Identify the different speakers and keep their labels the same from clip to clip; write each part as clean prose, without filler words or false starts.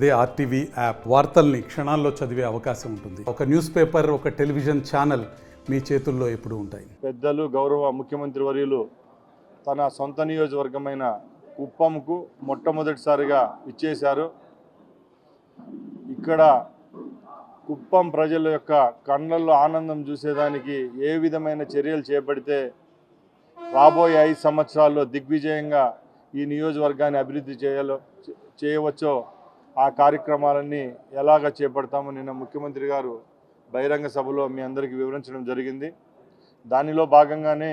Speaker 1: అదే RTV app వార్తల్ని క్షణాల్లో చదివే అవకాశం ఉంటుంది. ఒక న్యూస్ పేపర్, ఒక టెలివిజన్ ఛానల్ మీ చేతుల్లో ఎప్పుడూ ఉంటాయి.
Speaker 2: పెద్దలు గౌరవ ముఖ్యమంత్రి వర్యులు తన సొంత నియోజకవర్గమైన కుప్పంకు మొట్టమొదటిసారిగా ఇచ్చేశారు. ఇక్కడ కుప్పం ప్రజల యొక్క కళ్ళల్లో ఆనందం చూసేదానికి ఏ విధమైన చర్యలు చేపడితే రాబోయే 5 సంవత్సరాల్లో దిగ్విజయంగా ఈ నియోజకవర్గాన్ని అభివృద్ధి చేయవచ్చో ఆ కార్యక్రమాలన్నీ ఎలాగ చేపడతామో నిన్న ముఖ్యమంత్రి గారు బహిరంగ సభలో మీ అందరికీ వివరించడం జరిగింది. దానిలో భాగంగానే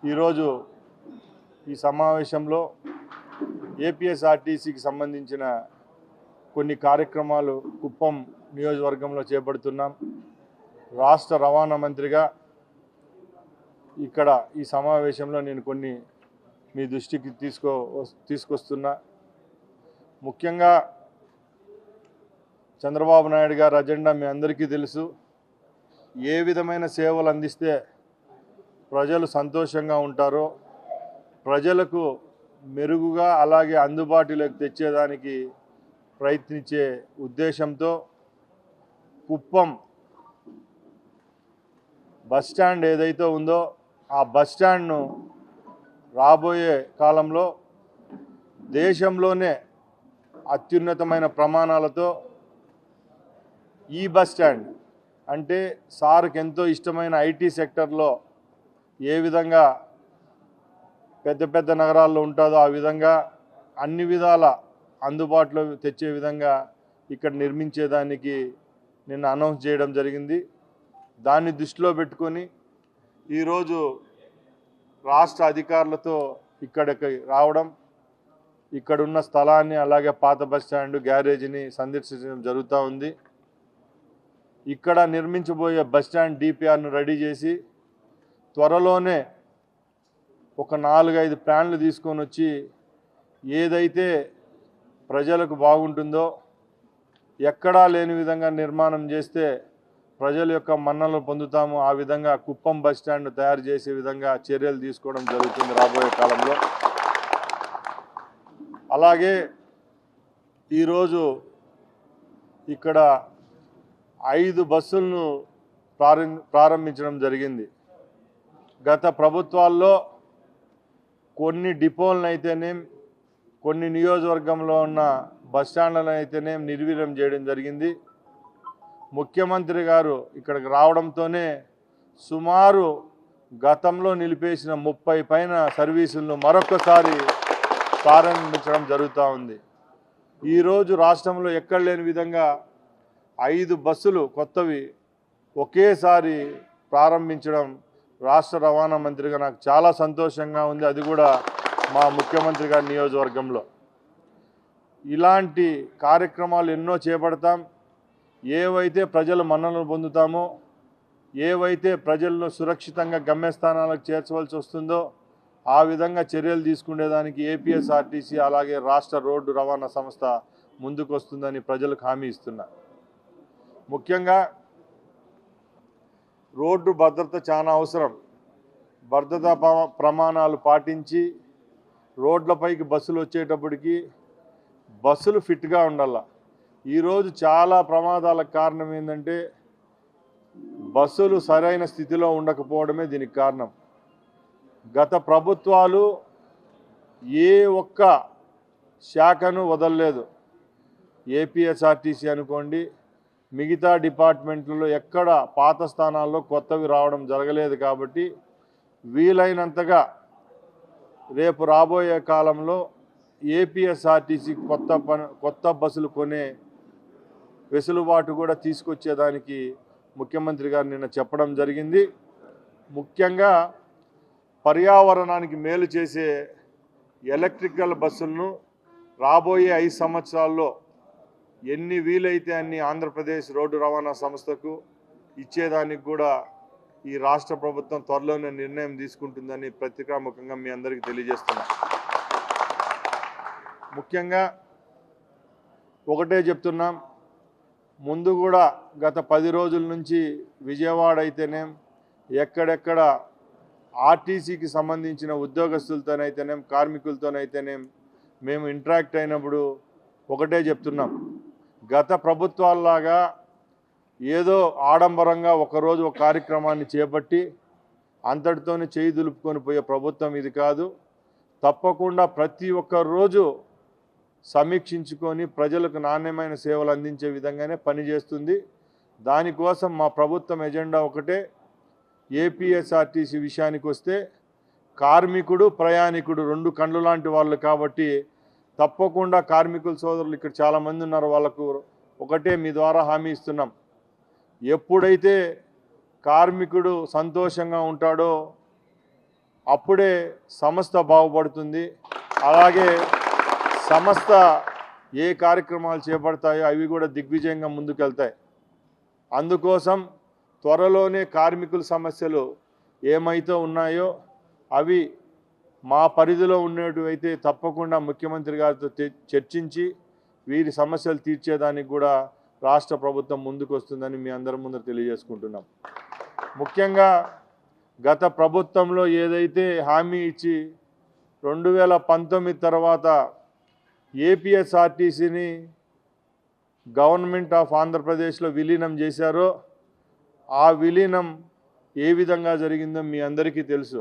Speaker 2: ఈరోజు ఈ సమావేశంలో ఏపీఎస్ఆర్టీసీకి సంబంధించిన కొన్ని కార్యక్రమాలు కుప్పం నియోజకవర్గంలో చేపడుతున్నాం. రాష్ట్ర రవాణా మంత్రిగా ఇక్కడ ఈ సమావేశంలో నేను కొన్ని మీ దృష్టికి తీసుకొస్తున్నా. ముఖ్యంగా చంద్రబాబు నాయుడు గారి అజెండా మీ అందరికీ తెలుసు. ఏ విధమైన సేవలు అందిస్తే ప్రజలు సంతోషంగా ఉంటారో, ప్రజలకు మెరుగుగా అలాగే అందుబాటులోకి తెచ్చేదానికి ప్రయత్నించే ఉద్దేశంతో కుప్పం బస్టాండ్ ఏదైతే ఉందో ఆ బస్టాండ్ను రాబోయే కాలంలో దేశంలోనే అత్యున్నతమైన ప్రమాణాలతో ఈ బస్టాండ్ అంటే సార్కి ఎంతో ఇష్టమైన ఐటీ సెక్టర్లో ఏ విధంగా పెద్ద పెద్ద నగరాల్లో ఉంటుందో ఆ విధంగా అన్ని విధాల అందుబాటులో తెచ్చే విధంగా ఇక్కడ నిర్మించేదానికి నిన్న అనౌన్స్ చేయడం జరిగింది. దాన్ని దృష్టిలో పెట్టుకొని ఈరోజు రాష్ట్ర అధికారులతో ఇక్కడికి రావడం, ఇక్కడున్న స్థలాన్ని అలాగే పాత బస్టాండ్ గ్యారేజీని సందర్శించడం జరుగుతూ ఉంది. ఇక్కడ నిర్మించబోయే బస్టాండ్ డిపిఆర్ను రెడీ చేసి త్వరలోనే ఒక 4-5 ప్లాన్లు తీసుకొని వచ్చి ఏదైతే ప్రజలకు బాగుంటుందో, ఎక్కడా లేని విధంగా నిర్మాణం చేస్తే ప్రజల యొక్క మన్ననలు పొందుతాము, ఆ విధంగా కుప్పం బస్టాండ్ తయారు చేసే విధంగా చర్యలు తీసుకోవడం జరుగుతుంది రాబోయే కాలంలో. అలాగే ఈరోజు ఇక్కడ 5 బస్సులను ప్రారంభించడం జరిగింది. గత ప్రభుత్వాల్లో కొన్ని డిపోలను అయితేనేం, కొన్ని నియోజకవర్గంలో ఉన్న బస్టాండ్లను అయితేనేం నిర్వీర్యం చేయడం జరిగింది. ముఖ్యమంత్రి గారు ఇక్కడికి రావడంతోనే సుమారు గతంలో నిలిపేసిన 30 పైన సర్వీసులను మరొకసారి ప్రారంభించడం జరుగుతూ ఉంది. ఈరోజు రాష్ట్రంలో ఎక్కడ లేని విధంగా 5 బస్సులు కొత్తవి ఒకేసారి ప్రారంభించడం రాష్ట్ర రవాణా మంత్రిగా నాకు చాలా సంతోషంగా ఉంది. అది కూడా మా ముఖ్యమంత్రి గారి నియోజకవర్గంలో. ఇలాంటి కార్యక్రమాలు ఎన్నో చేపడతాం. ఏవైతే ప్రజలు మన్ననలు పొందుతామో, ఏవైతే ప్రజలను సురక్షితంగా గమ్యస్థానాలకు చేర్చవలసి వస్తుందో ఆ విధంగా చర్యలు తీసుకునేదానికి ఏపీఎస్ఆర్టీసీ అలాగే రాష్ట్ర రోడ్డు రవాణా సంస్థ ముందుకు వస్తుందని ప్రజలకు హామీ ఇస్తున్నా. ముఖ్యంగా రోడ్డు భద్రత చాలా అవసరం. భద్రతా ప్రమాణాలు పాటించి రోడ్లపైకి బస్సులు వచ్చేటప్పటికి బస్సులు ఫిట్గా ఉండాల. ఈరోజు చాలా ప్రమాదాలకు కారణం ఏంటంటే బస్సులు సరైన స్థితిలో ఉండకపోవడమే దీనికి కారణం. గత ప్రభుత్వాలు ఏ ఒక్క శాఖను వదలలేదు. ఏపీఎస్ఆర్టీసీ అనుకోండి, మిగతా డిపార్ట్మెంట్లలో ఎక్కడ పాత స్థానాల్లో కొత్తవి రావడం జరగలేదు. కాబట్టి వీలైనంతగా రేపు రాబోయే కాలంలో ఏపీఎస్ఆర్టీసీ కొత్త బస్సులు కొనే వెసులుబాటు కూడా తీసుకొచ్చేదానికి ముఖ్యమంత్రి గారు నిన్న చెప్పడం జరిగింది. ముఖ్యంగా పర్యావరణానికి మేలు చేసే ఎలక్ట్రికల్ బస్సులను రాబోయే 5 సంవత్సరాల్లో ఎన్ని వీలైతే అన్ని ఆంధ్రప్రదేశ్ రోడ్డు రవాణా సంస్థకు ఇచ్చేదానికి కూడా ఈ రాష్ట్ర ప్రభుత్వం త్వరలోనే నిర్ణయం తీసుకుంటుందని పత్రికాముఖంగా మీ అందరికీ తెలియజేస్తున్నా. ముఖ్యంగా ఒకటే చెప్తున్నాం, ముందు కూడా గత 10 రోజుల నుంచి విజయవాడ అయితేనేం, ఎక్కడెక్కడ ఆర్టీసీకి సంబంధించిన ఉద్యోగస్తులతోనైతేనేం, కార్మికులతోనైతేనేం మేము ఇంటరాక్ట్ అయినప్పుడు ఒకటే చెప్తున్నాం, గత ప్రభుత్వాల్లాగా ఏదో ఆడంబరంగా ఒకరోజు ఒక కార్యక్రమాన్ని చేపట్టి అంతటితోనే చేయి దులుపుకొని పోయే ప్రభుత్వం ఇది కాదు. తప్పకుండా ప్రతి ఒక్క రోజు సమీక్షించుకొని ప్రజలకు నాణ్యమైన సేవలు అందించే విధంగానే పనిచేస్తుంది. దానికోసం మా ప్రభుత్వం ఎజెండా ఒకటే. ఏపీఎస్ఆర్టీసీ విషయానికి వస్తే కార్మికుడు ప్రయాణికుడు రెండు కళ్ళు లాంటి వాళ్ళు కాబట్టి తప్పకుండా కార్మికుల సోదరులు ఇక్కడ చాలామంది ఉన్నారు, వాళ్ళకు ఒకటే మీ ద్వారా హామీ ఇస్తున్నాం. ఎప్పుడైతే కార్మికుడు సంతోషంగా ఉంటాడో అప్పుడే సంస్థ బాగుపడుతుంది. అలాగే సంస్థ ఏ కార్యక్రమాలు చేపడతాయో అవి కూడా దిగ్విజయంగా ముందుకెళ్తాయి. అందుకోసం త్వరలోనే కార్మికుల సమస్యలు ఏమైతే ఉన్నాయో అవి మా పరిధిలో ఉండేటివైతే తప్పకుండా ముఖ్యమంత్రి గారితో చర్చించి వీరి సమస్యలు తీర్చేదానికి కూడా రాష్ట్ర ప్రభుత్వం ముందుకు వస్తుందని మీ అందరి ముందర తెలియజేసుకుంటున్నాం. ముఖ్యంగా గత ప్రభుత్వంలో ఏదైతే హామీ ఇచ్చి 2019 తర్వాత ఏపీఎస్ఆర్టీసీని గవర్నమెంట్ ఆఫ్ ఆంధ్రప్రదేశ్లో విలీనం చేశారో ఆ విలీనం ఏ విధంగా జరిగిందో మీ అందరికీ తెలుసు.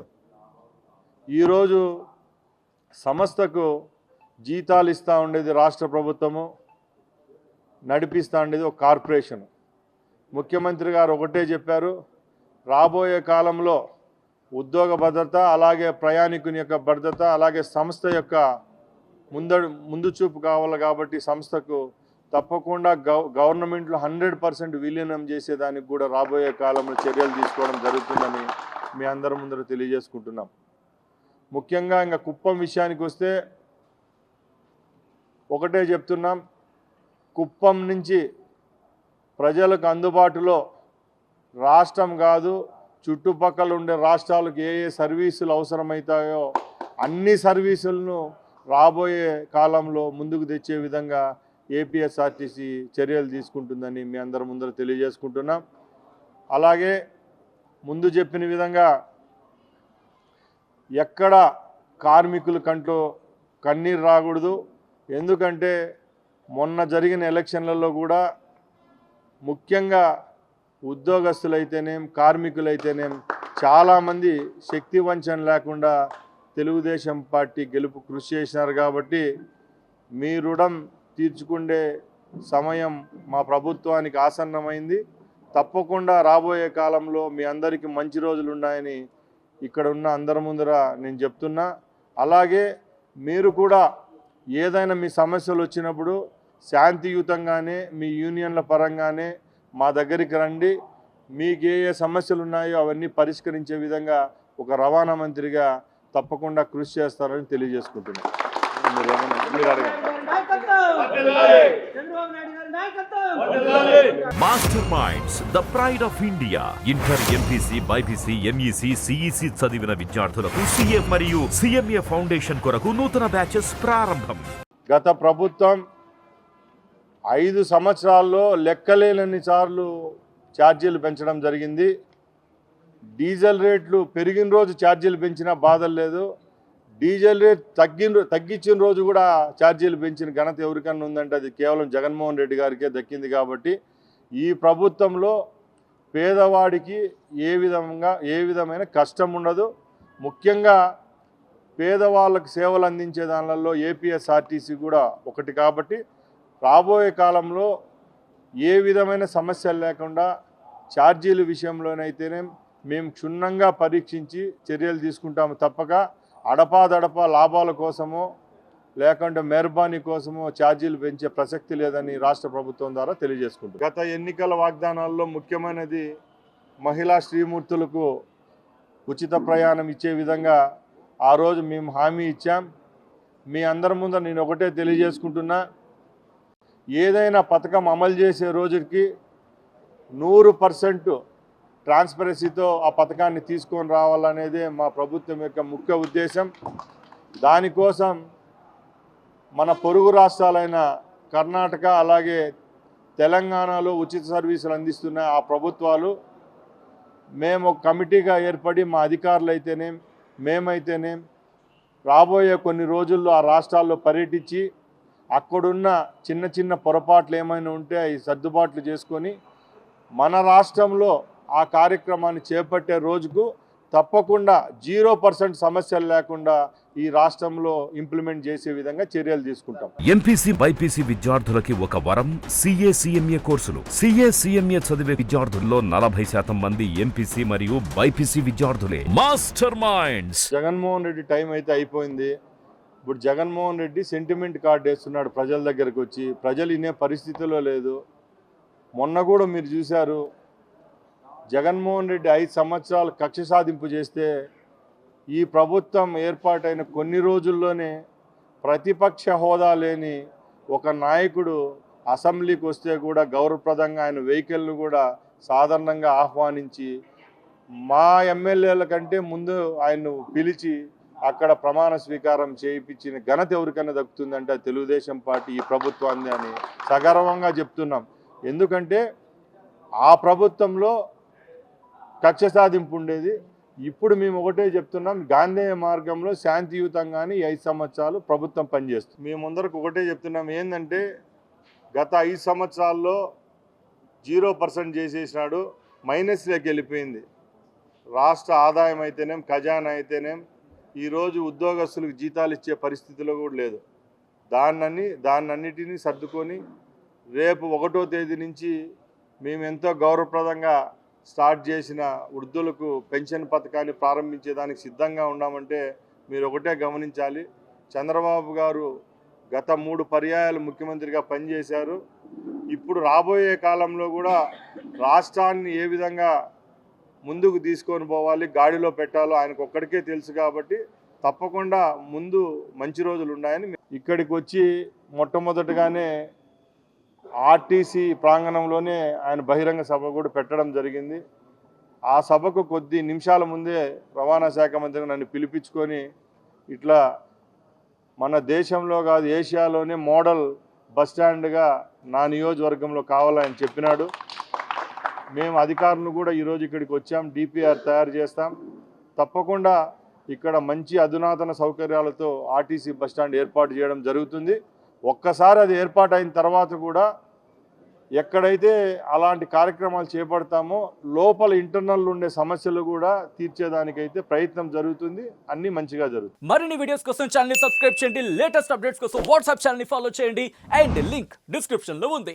Speaker 2: ఈరోజు సంస్థకు జీతాలు ఇస్తూ ఉండేది రాష్ట్ర ప్రభుత్వము, నడిపిస్తూ ఉండేది ఒక కార్పొరేషన్. ముఖ్యమంత్రి గారు ఒకటే చెప్పారు, రాబోయే కాలంలో ఉద్యోగ భద్రత, అలాగే ప్రయాణికుని యొక్క భద్రత, అలాగే సంస్థ యొక్క ముందు చూపు కావాలి కాబట్టి సంస్థకు తప్పకుండా గవర్నమెంట్లో 100% విలీనం చేసేదానికి కూడా రాబోయే కాలంలో చర్యలు తీసుకోవడం జరుగుతుందని మీ అందరి ముందర తెలియజేసుకుంటున్నాం. ముఖ్యంగా ఇంకా కుప్పం విషయానికి వస్తే ఒకటే చెప్తున్నాం, కుప్పం నుంచి ప్రజలకు అందుబాటులో రాష్ట్రం కాదు చుట్టుపక్కల ఉండే రాష్ట్రాలకు ఏ ఏ సర్వీసులు అవసరమవుతాయో అన్ని సర్వీసులను రాబోయే కాలంలో ముందుకు తెచ్చే విధంగా ఏపీఎస్ఆర్టీసీ చర్యలు తీసుకుంటుందని మీ అందరి ముందర తెలియజేసుకుంటున్నాం. అలాగే ముందు చెప్పిన విధంగా ఎక్కడ కార్మికుల కంట్లో కన్నీరు రాకూడదు. ఎందుకంటే మొన్న జరిగిన ఎలక్షన్లలో కూడా ముఖ్యంగా ఉద్యోగస్తులైతేనేం కార్మికులైతేనేం చాలామంది శక్తి వంచన లేకుండా తెలుగుదేశం పార్టీ గెలుపు కృషి చేసినారు. కాబట్టి మీ రుణం తీర్చుకునే సమయం మా ప్రభుత్వానికి ఆసన్నమైంది. తప్పకుండా రాబోయే కాలంలో మీ అందరికీ మంచి రోజులు ఉన్నాయని ఇక్కడ ఉన్న అందరి ముందర నేను చెప్తున్నా. అలాగే మీరు కూడా ఏదైనా మీ సమస్యలు వచ్చినప్పుడు శాంతియుతంగానే మీ యూనియన్ల పరంగానే మా దగ్గరికి రండి. మీకు ఏ ఏ సమస్యలు ఉన్నాయో అవన్నీ పరిష్కరించే విధంగా ఒక రవాణా మంత్రిగా తప్పకుండా కృషి చేస్తారని తెలియజేసుకుంటున్నాను. మీరు అడగండి.
Speaker 3: Master minds the pride of India. Inter, MPC, BiPC, MEC, CEC చదివిన విద్యార్థులకు సీఏ మరియు సిఎంఏ ఫౌండేషన్ కొరకు నూతన బ్యాచెస్ ప్రారంభం.
Speaker 2: గత ప్రభుత్వం 5 సంవత్సరాల్లో లెక్కలేనన్ని సార్లు ఛార్జీలు పెంచడం జరిగింది. డీజిల్ రేట్లు పెరిగిన రోజు ఛార్జీలు పెంచినా బాధలు లేదు, డీజిల్ రేట్ తగ్గించిన రోజు కూడా ఛార్జీలు పెంచిన ఘనత ఎవరికన్నా ఉందంటే అది కేవలం జగన్మోహన్ రెడ్డి గారికే దక్కింది. కాబట్టి ఈ ప్రభుత్వంలో పేదవాడికి ఏ విధమైన కష్టం ఉండదు. ముఖ్యంగా పేదవాళ్ళకు సేవలు అందించే దానిలో ఏపీఎస్ఆర్టీసీ కూడా ఒకటి. కాబట్టి రాబోయే కాలంలో ఏ విధమైన సమస్యలు లేకుండా ఛార్జీల విషయంలోనైతేనే మేము క్షుణ్ణంగా పరీక్షించి చర్యలు తీసుకుంటాము. తప్పక అడపాదడపా లాభాల కోసమో లేకుంటే మెహర్బానీ కోసమో ఛార్జీలు పెంచే ప్రసక్తి లేదని రాష్ట్ర ప్రభుత్వం ద్వారా తెలియజేసుకుంటాం. గత ఎన్నికల వాగ్దానాల్లో ముఖ్యమైనది మహిళా శ్రీమూర్తులకు ఉచిత ప్రయాణం ఇచ్చే విధంగా ఆ రోజు మేము హామీ ఇచ్చాం. మీ అందరి ముందు నేను ఒకటే తెలియజేసుకుంటున్నా, ఏదైనా పథకం అమలు చేసే రోజుకి 100% ట్రాన్స్పరెన్సీతో ఆ పథకాన్ని తీసుకొని రావాలనేదే మా ప్రభుత్వం యొక్క ముఖ్య ఉద్దేశం. దానికోసం మన పొరుగు రాష్ట్రాలైన కర్ణాటక అలాగే తెలంగాణలో ఉచిత సర్వీసులు అందిస్తున్న ఆ ప్రభుత్వాలు మేము ఒక కమిటీగా ఏర్పడి మా అధికారులు అయితేనేం మేమైతేనేం రాబోయే కొన్ని రోజుల్లో ఆ రాష్ట్రాల్లో పర్యటించి అక్కడున్న చిన్న చిన్న పొరపాట్లు ఏమైనా ఉంటే అవి సర్దుబాట్లు చేసుకొని మన రాష్ట్రంలో ఆ కార్యక్రమాన్ని చేపట్టే రోజుకు తప్పకుండా 0% సమస్యలు లేకుండా ఈ రాష్ట్రంలో ఇంప్లిమెంట్ చేసే విధంగా చర్యలు తీసుకుంటాం.
Speaker 3: ఎంపీసీ బైపీసీ విద్యార్థులకి ఒక వరం CA కోర్సులు. CA చదివే విద్యార్థుల్లో 40% మంది ఎంపీసీ మరియు బైపీసీ విద్యార్థులే. Master minds.
Speaker 2: Jaganmohan Reddy time అయితే అయిపోయింది. ఇప్పుడు జగన్మోహన్ రెడ్డి సెంటిమెంట్ కార్డు వేస్తున్నాడు ప్రజల దగ్గరకు వచ్చి. ప్రజలు వినే పరిస్థితిలో లేదు. మొన్న కూడా మీరు చూశారు, జగన్మోహన్ రెడ్డి 5 సంవత్సరాలు కక్ష సాధింపు చేస్తే ఈ ప్రభుత్వం ఏర్పాటైన కొన్ని రోజుల్లోనే ప్రతిపక్ష హోదా లేని ఒక నాయకుడు అసెంబ్లీకి వస్తే కూడా గౌరవప్రదంగా ఆయన వెహికల్ను కూడా సాధారణంగా ఆహ్వానించి మా ఎమ్మెల్యేల కంటే ముందు ఆయన్ను పిలిచి అక్కడ ప్రమాణ స్వీకారం చేయించిన ఘనత ఎవరికైనా దక్కుతుందంటే తెలుగుదేశం పార్టీ ఈ ప్రభుత్వాన్ని అని సగర్వంగా చెప్తున్నాం. ఎందుకంటే ఆ ప్రభుత్వంలో కక్ష సాధింపు ఉండేది. ఇప్పుడు మేము ఒకటే చెప్తున్నాం, గాంధేయ మార్గంలో శాంతియుతంగానే 5 సంవత్సరాలు ప్రభుత్వం పనిచేస్తుంది. మేము ముందరకు ఒకటే చెప్తున్నాం, ఏంటంటే గత 5 సంవత్సరాల్లో 0% చేసేసినాడు, మైనస్లోకి వెళ్ళిపోయింది. రాష్ట్ర ఆదాయం అయితేనేం, ఖజానా అయితేనేం ఈరోజు ఉద్యోగస్తులకు జీతాలు ఇచ్చే పరిస్థితిలో కూడా లేదు. దాన్నన్నిటినీ సర్దుకొని రేపు 1వ తేదీ నుంచి మేము ఎంతో గౌరవప్రదంగా స్టార్ట్ చేసిన వృద్ధులకు పెన్షన్ పథకాన్ని ప్రారంభించేదానికి సిద్ధంగా ఉన్నామంటే మీరు ఒకటే గమనించాలి, చంద్రబాబు గారు గత 3 పర్యాయాలు ముఖ్యమంత్రిగా పనిచేశారు. ఇప్పుడు రాబోయే కాలంలో కూడా రాష్ట్రాన్ని ఏ విధంగా ముందుకు తీసుకొని పోవాలి, గాడిలో పెట్టాలో ఆయనకు ఒక్కడికే తెలుసు. కాబట్టి తప్పకుండా ముందు మంచి రోజులు ఉన్నాయని ఇక్కడికి వచ్చి మొట్టమొదటిగానే ఆర్టీసీ ప్రాంగణంలోనే ఆయన బహిరంగ సభ కూడా పెట్టడం జరిగింది. ఆ సభకు కొద్ది నిమిషాల ముందే రవాణా శాఖ మంత్రి నన్ను పిలిపించుకొని ఇట్లా మన దేశంలో కాదు ఏషియాలోనే మోడల్ బస్టాండ్గా నా నియోజకవర్గంలో కావాలని చెప్పినాడు. మేము అధికారులు కూడా ఈరోజు ఇక్కడికి వచ్చాం, DPR తయారు చేస్తాం. తప్పకుండా ఇక్కడ మంచి అధునాతన సౌకర్యాలతో ఆర్టీసీ బస్టాండ్ ఏర్పాటు చేయడం జరుగుతుంది. ఒక్కసారి అది ఏర్పాటు అయిన తర్వాత కూడా ఎక్కడైతే అలాంటి కార్యక్రమాలు చేపడతామో లోపల ఇంటర్నల్ ఉండే సమస్యలు కూడా తీర్చేదానికైతే ప్రయత్నం జరుగుతుంది. అన్ని మంచిగా జరుగుతుంది.
Speaker 4: మరిన్ని వీడియోస్ కోసం ఛానల్ ని సబ్స్క్రైబ్ చేయండి. లేటెస్ట్ అప్డేట్స్ కోసం వాట్సాప్ ఛానల్ ని ఫాలో చేయండి. అండ్ లింక్ డిస్క్రిప్షన్ లో ఉంది.